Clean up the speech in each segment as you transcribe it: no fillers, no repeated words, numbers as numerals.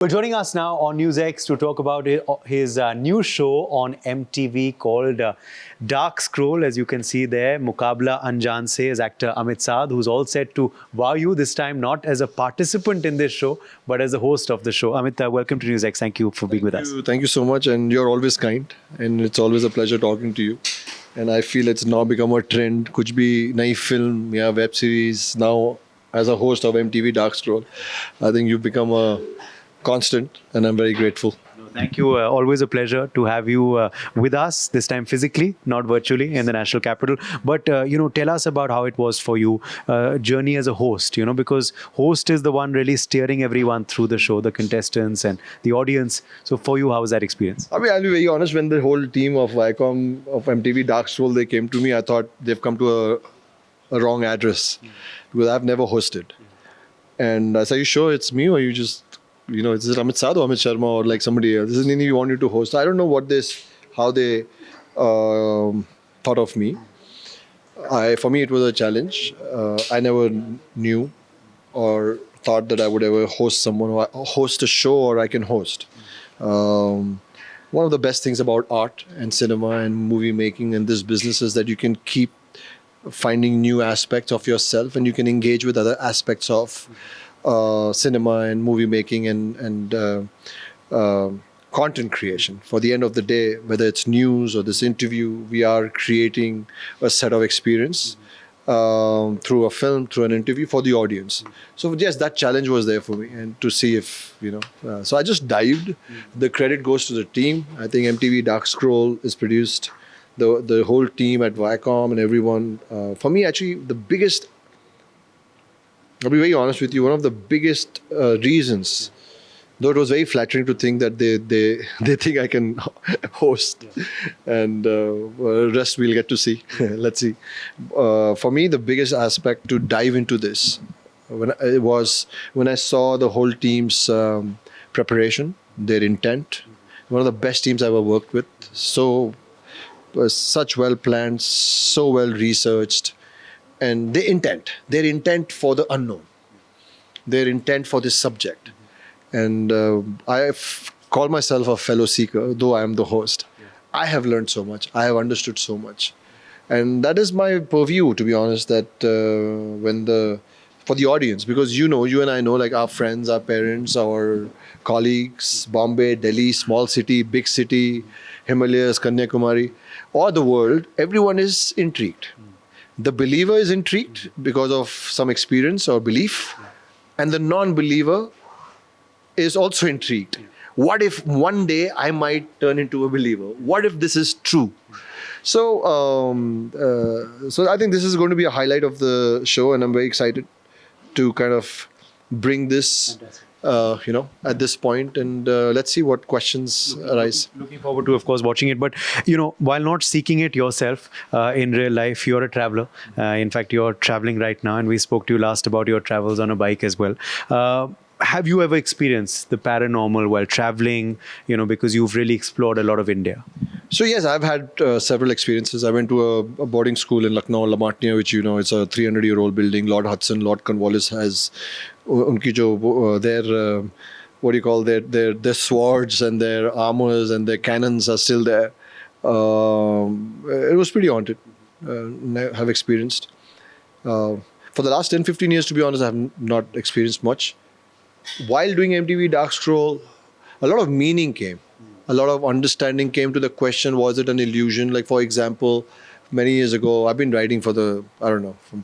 Well, joining us now on NewsX to talk about his new show on MTV called Dark Scroll. As you can see there, Mukabla Anjan Se is actor Amit Sadh, who's all set to wow you this time, not as a participant in this show, but as the host of the show. Amit, welcome to NewsX. Thank you for being with us. Thank you so much, and you're always kind, and it's always a pleasure talking to you. And I feel it's now become a trend. Kuch bhi nayi film, yeah, web series. Now, as a host of MTV Dark Scroll, I think you've become a constant, and I'm very grateful. Thank you. Always a pleasure to have you with us, this time physically, not virtually, in the national capital. But, tell us about how it was for you, journey as a host, because host is the one really steering everyone through the show, the contestants and the audience. So for you, how was that experience? I mean, I'll be very honest, when the whole team of Viacom, of MTV Dark Scroll, they came to me, I thought they've come to a wrong address because I've never hosted. And I said, are you sure it's me, or you just... is it Amit Sadh or Amit Sharma or like somebody else? This is Nini, we want you to host. I don't know how they thought of me. For me, it was a challenge. I never knew or thought that I would ever host someone, or host a show, or I can host. One of the best things about art and cinema and movie making and this business is that you can keep finding new aspects of yourself, and you can engage with other aspects of cinema and movie making and content creation. For the end of the day, whether it's news or this interview, we are creating a set of experience through a film, through an interview for the audience. So yes, that challenge was there for me, and to see if, so I just dived. The credit goes to the team. I think MTV Dark Scroll is produced, the whole team at Viacom and everyone. For me, actually, I'll be very honest with you, one of the biggest reasons, though it was very flattering to think that they think I can host, and rest we'll get to see. Let's see. For me, the biggest aspect to dive into this when I saw the whole team's preparation, their intent. One of the best teams I ever worked with. Such well planned, so well researched. And their intent for the unknown, their intent for this subject. And I call myself a fellow seeker, though I am the host. I have learned so much. I have understood so much. And that is my purview, to be honest, that for the audience, because you and I know, like our friends, our parents, our colleagues, Bombay, Delhi, small city, big city, Himalayas, Kanyakumari, or the world, everyone is intrigued. The believer is intrigued because of some experience or belief, and the non-believer is also intrigued. What if one day I might turn into a believer? What if this is true? So I think this is going to be a highlight of the show, and I'm very excited to kind of bring this at this point, and let's see what questions arise. Looking forward to, of course, watching it. But, while not seeking it yourself in real life, you're a traveler. In fact, you're traveling right now, and we spoke to you last about your travels on a bike as well. Have you ever experienced the paranormal while traveling, because you've really explored a lot of India? So yes, I've had several experiences. I went to a boarding school in Lucknow, Lamatnia, which it's a 300-year-old building. Lord Hudson, Lord Cornwallis has their swords and their armors and their cannons are still there. It was pretty haunted. Have experienced. For the last 10-15 years, to be honest, I have not experienced much. While doing MTV Dark Scroll, a lot of meaning came. A lot of understanding came to the question, was it an illusion? Like, for example, many years ago, I've been writing from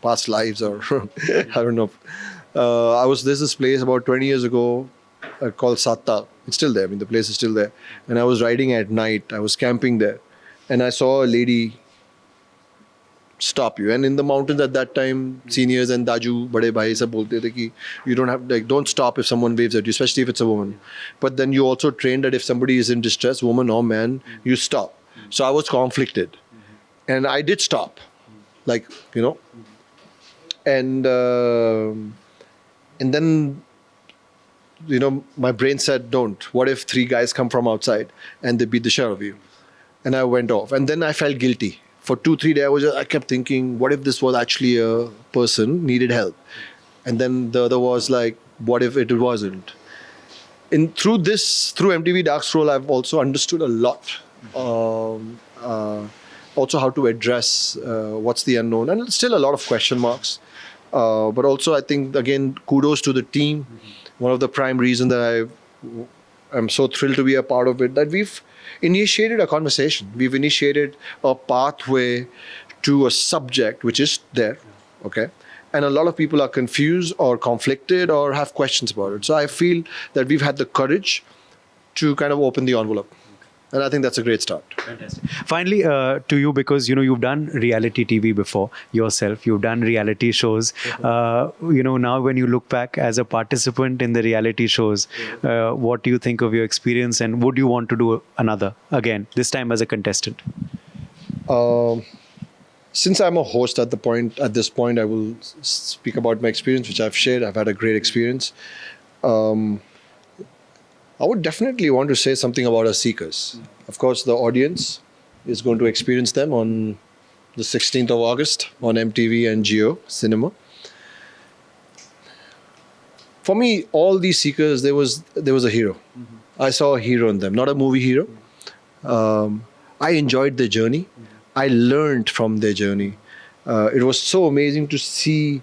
past lives or I don't know. There's this place about 20 years ago called Satta. It's still there. I mean, the place is still there. And I was riding at night. I was camping there. And I saw a lady stop you. And in the mountains at that time, seniors and Daju, Bade Bhai, sab bolte the ki you don't stop if someone waves at you, especially if it's a woman. But then you also train that if somebody is in distress, woman or man, you stop. So I was conflicted. And I did stop. And then, my brain said, don't. What if 3 guys come from outside and they beat the shit out of you? And I went off. And then I felt guilty. For 2-3 days, I kept thinking, what if this was actually a person needed help? And then the other was like, what if it wasn't? through MTV Dark Scroll, I've also understood a lot. Also, how to address what's the unknown, and still a lot of question marks. But also, I think again, kudos to the team. One of the prime reasons that I'm so thrilled to be a part of it, that we've initiated a conversation. We've initiated a pathway to a subject which is there, okay? And a lot of people are confused or conflicted or have questions about it. So I feel that we've had the courage to kind of open the envelope. And I think that's a great start. Fantastic. Finally, to you, because you've done reality TV before yourself, you've done reality shows. Now when you look back as a participant in the reality shows, what do you think of your experience, and would you want to do another again, this time as a contestant? Since I'm a host at this point, I will speak about my experience, which I've shared. I've had a great experience. I would definitely want to say something about our seekers. Of course, the audience is going to experience them on the 16th of August on MTV and Geo Cinema. For me, all these seekers, there was a hero. I saw a hero in them, not a movie hero. I enjoyed their journey. I learned from their journey. It was so amazing to see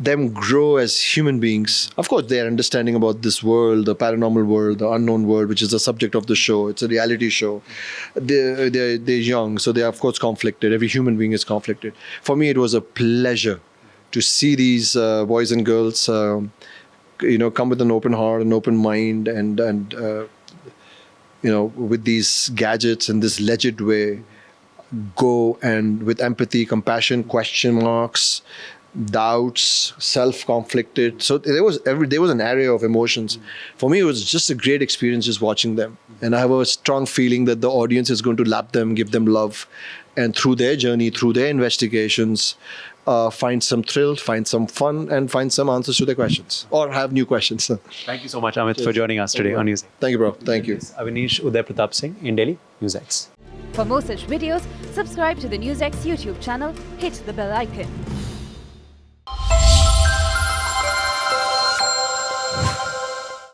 them grow as human beings. Of course, their understanding about this world, the paranormal world, the unknown world, which is the subject of the show. It's a reality show. They're young, so they're of course conflicted. Every human being is conflicted. For me, it was a pleasure to see these boys and girls, come with an open heart, an open mind, and with these gadgets in this legit way, go and with empathy, compassion, question marks, doubts, self-conflicted. So there was an array of emotions. For me, it was just a great experience just watching them. And I have a strong feeling that the audience is going to lap them, give them love, and through their journey, through their investigations, find some thrill, find some fun, and find some answers to their questions, or have new questions. Thank you so much, Amit, for joining us today on NewsX. Thank you, bro. Thank you. Avinish Uday Pratap Singh in Delhi, NewsX. For more such videos, subscribe to the NewsX YouTube channel, hit the bell icon.